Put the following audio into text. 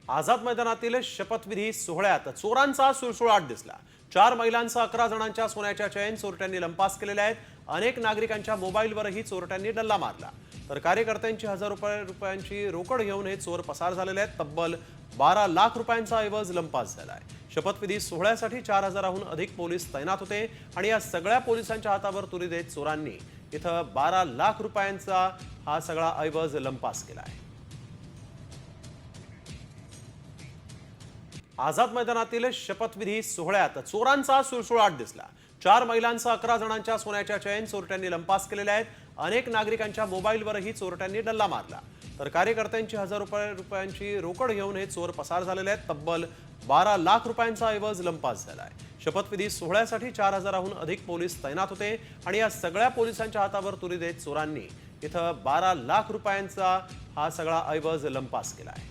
आझाद मैदानातील शपथविधी सोहळ्यात चोरांचा सुळसुळाट दिसला। 4 महिलांसह 11 जणांच्या सोन्याच्या चैन चोरट्यांनी लंपास केलेल्या आहेत। अनेक नागरिकांच्या मोबाईलवरही चोरट्यांनी डल्ला मारला। तर कार्यकर्त्यांची ₹1000 रुपयांची रोकड घेऊन हे चोर पसार झालेले आहेत। तब्बल 12 लाख रुपयांचा ऐवज लंपास झालाय। शपथविधी सोहळ्यासाठी 4000हून अधिक पोलीस तैनात होते आणि या सगळ्या पोलिसांच्या हातावर तुरी देत चोरांनी इथं 12 लाख रुपयांचा हा सगळा ऐवज लंपास केलाय। आझाद मैदानातील शपथविधी सोहळ्यात चोरांचा सुळसुळाट दिसला। 4 महिलांसह 11 जणांच्या सोन्याच्या चैन चोरट्यांनी लंपास केलेल्या आहेत। अनेक नागरिकांच्या मोबाईलवरही चोरट्यांनी डल्ला मारला। तर कार्यकर्त्यांची ₹1000 रुपयांची रोकड घेऊन हे चोर पसार झालेले आहेत। तब्बल 12 लाख रुपयांचा ऐवज लंपास झालाय। शपथविधी सोहळ्यासाठी 4000हून अधिक पोलीस तैनात होते आणि या सगळ्या पोलिसांच्या हातावर तुरी देत चोरांनी इथं 12 लाख रुपयांचा हा सगळा ऐवज लंपास केलाय।